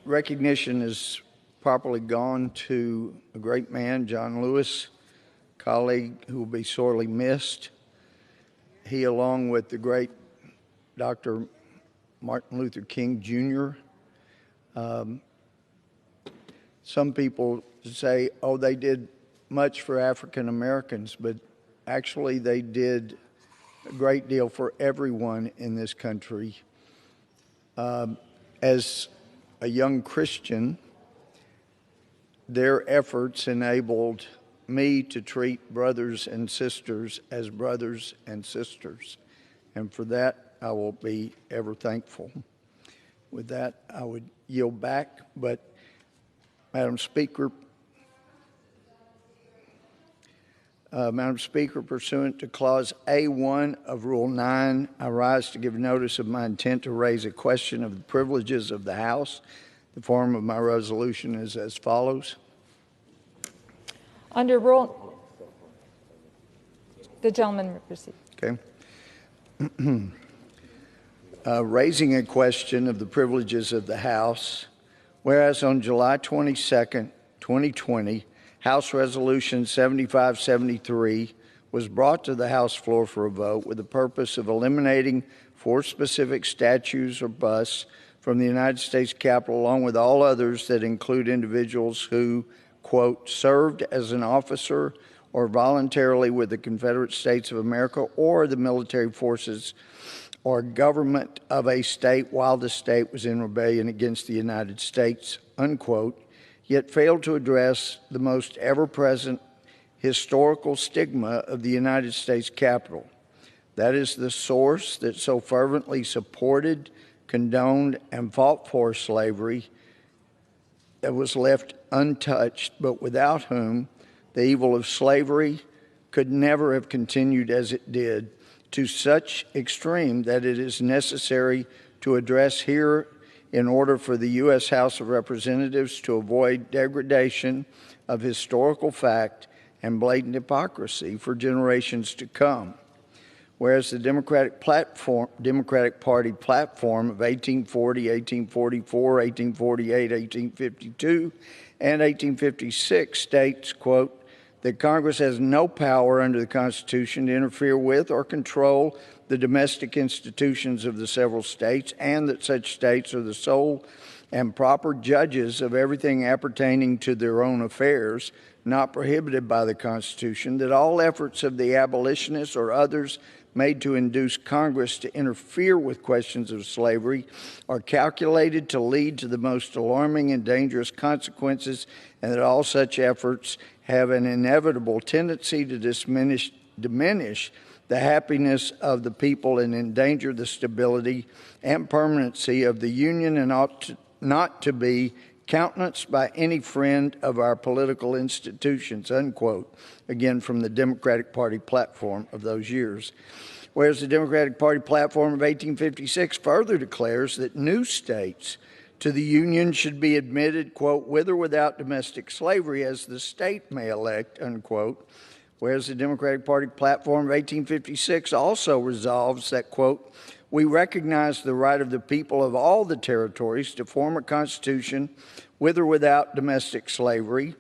recognition is properly gone to a great man, John Lewis, colleague who will be sorely missed. He, along with the great Dr. Martin Luther King Jr., some people say, oh, they did much for African Americans, but actually they did a great deal for everyone in this country. As a young Christian, their efforts enabled me to treat brothers and sisters as brothers and sisters. And for that, I will be ever thankful. With that, I would yield back. But, Madam Speaker, pursuant to Clause A1 of Rule 9, I rise to give notice of my intent to raise a question of the privileges of the House. The form of my resolution is as follows. Under Rule... The gentleman may proceed. Okay. Raising a question of the privileges of the House, whereas on July 22nd, 2020, House Resolution 7573 was brought to the House floor for a vote with the purpose of eliminating 4 specific statues or busts from the United States Capitol, along with all others that include individuals who, quote, served as an officer or voluntarily with the Confederate States of America or the military forces or government of a state while the state was in rebellion against the United States, unquote, yet failed to address the most ever-present historical stigma of the United States Capitol. That is the source that so fervently supported, condoned, and fought for slavery that was left untouched, but without whom the evil of slavery could never have continued as it did, to such extreme that it is necessary to address here in order for the U.S. House of Representatives to avoid degradation of historical fact and blatant hypocrisy for generations to come. Whereas the Democratic Party platform of 1840, 1844, 1848, 1852, and 1856 states, quote, that Congress has no power under the Constitution to interfere with or control the domestic institutions of the several states, and that such states are the sole and proper judges of everything appertaining to their own affairs, not prohibited by the Constitution, that all efforts of the abolitionists or others made to induce Congress to interfere with questions of slavery are calculated to lead to the most alarming and dangerous consequences, and that all such efforts have an inevitable tendency to diminish the happiness of the people and endanger the stability and permanency of the Union, and ought not to be countenanced by any friend of our political institutions, unquote, again from the Democratic Party platform of those years. Whereas the Democratic Party platform of 1856 further declares that new states to the Union should be admitted, quote, with or without domestic slavery as the state may elect, unquote. Whereas the Democratic Party platform of 1856 also resolves that, quote, we recognize the right of the people of all the territories to form a constitution with or without domestic slavery,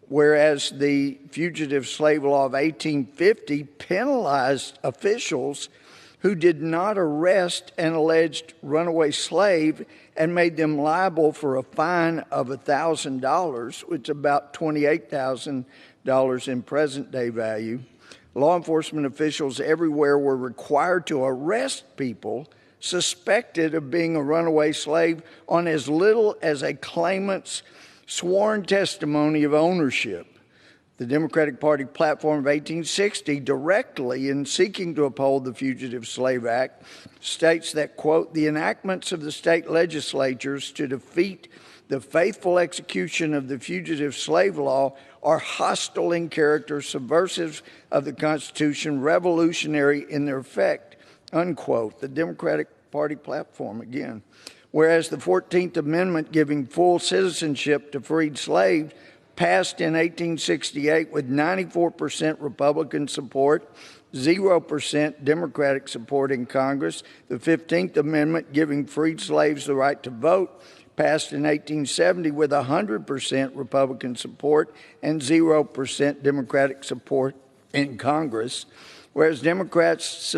whereas the Fugitive Slave Law of 1850 penalized officials who did not arrest an alleged runaway slave and made them liable for a fine of $1,000, which is about $28,000 in present-day value. Law enforcement officials everywhere were required to arrest people suspected of being a runaway slave on as little as a claimant's sworn testimony of ownership. The Democratic Party platform of 1860, directly in seeking to uphold the Fugitive Slave Act, states that, quote, the enactments of the state legislatures to defeat the faithful execution of the Fugitive Slave Law are hostile in character, subversive of the Constitution, revolutionary in their effect, unquote. The Democratic Party platform again. Whereas the 14th Amendment giving full citizenship to freed slaves passed in 1868 with 94% Republican support, 0% Democratic support in Congress. The 15th Amendment giving freed slaves the right to vote passed in 1870 with 100% Republican support and 0% Democratic support in Congress, whereas Democrats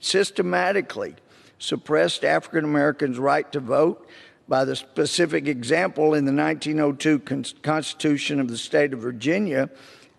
systematically suppressed African Americans' right to vote by the specific example in the 1902 Constitution of the state of Virginia,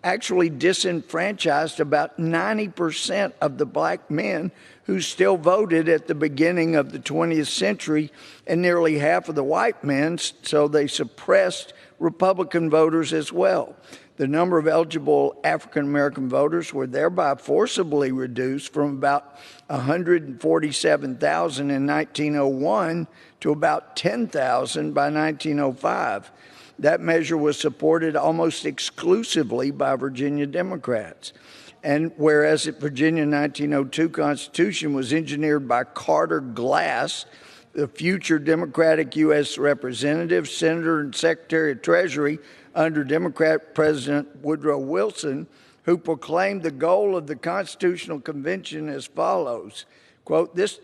actually disenfranchised about 90% of the black men who still voted at the beginning of the 20th century and nearly half of the white men, so they suppressed Republican voters as well. The number of eligible African-American voters were thereby forcibly reduced from about 147,000 in 1901 to about 10,000 by 1905. That measure was supported almost exclusively by Virginia Democrats. And whereas the Virginia 1902 Constitution was engineered by Carter Glass, the future Democratic U.S. Representative, Senator, and Secretary of Treasury under Democrat President Woodrow Wilson, who proclaimed the goal of the Constitutional Convention as follows, quote, this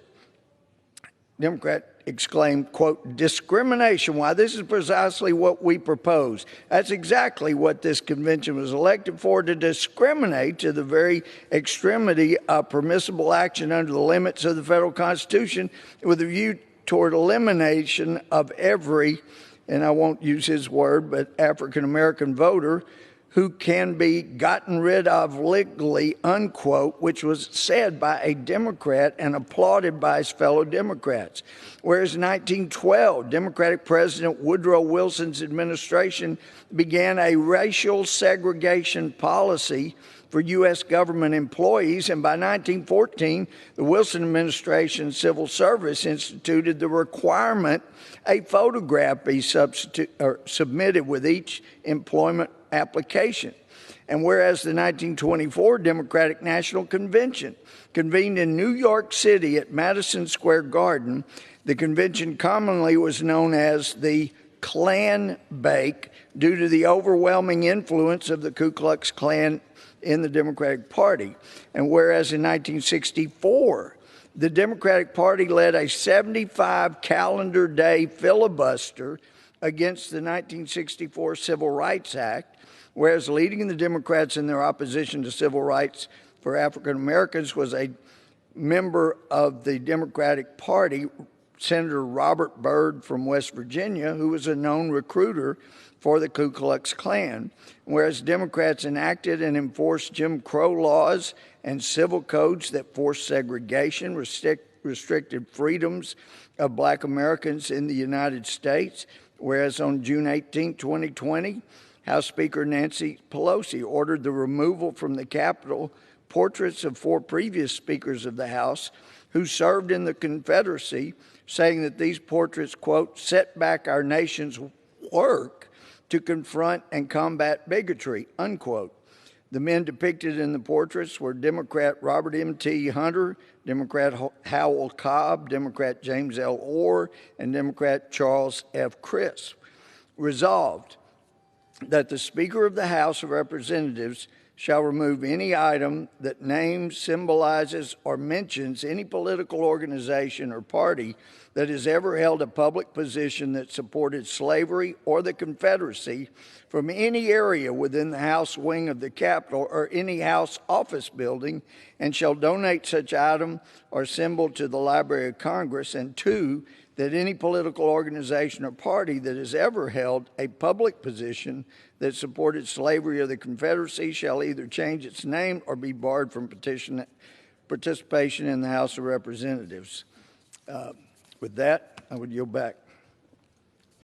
Democrat exclaimed, quote, discrimination. Why, this is precisely what we propose. That's exactly what this convention was elected for, to discriminate to the very extremity of permissible action under the limits of the federal Constitution with a view toward elimination of every, and I won't use his word, but African-American voter who can be gotten rid of legally, unquote, which was said by a Democrat and applauded by his fellow Democrats. Whereas in 1912, Democratic President Woodrow Wilson's administration began a racial segregation policy for U.S. government employees, and by 1914, the Wilson administration Civil Service instituted the requirement a photograph be submitted with each employment application. And whereas the 1924 Democratic National Convention convened in New York City at Madison Square Garden, the convention commonly was known as the Klan Bake due to the overwhelming influence of the Ku Klux Klan in the Democratic Party. And whereas in 1964, the Democratic Party led a 75 calendar day filibuster against the 1964 Civil Rights Act, whereas leading the Democrats in their opposition to civil rights for African Americans was a member of the Democratic Party, Senator Robert Byrd from West Virginia, who was a known recruiter for the Ku Klux Klan, whereas Democrats enacted and enforced Jim Crow laws and civil codes that forced segregation, restricted freedoms of black Americans in the United States, whereas on June 18, 2020, House Speaker Nancy Pelosi ordered the removal from the Capitol portraits of 4 previous speakers of the House who served in the Confederacy, saying that these portraits, quote, set back our nation's work to confront and combat bigotry, unquote. The men depicted in the portraits were Democrat Robert M.T. Hunter, Democrat Howell Cobb, Democrat James L. Orr, and Democrat Charles F. Crisp. Resolved that the Speaker of the House of Representatives shall remove any item that names, symbolizes, or mentions any political organization or party that has ever held a public position that supported slavery or the Confederacy from any area within the House wing of the Capitol or any House office building, and shall donate such item or symbol to the Library of Congress. And 2, that any political organization or party that has ever held a public position that supported slavery or the Confederacy shall either change its name or be barred from participation in the House of Representatives. With that, I would yield back.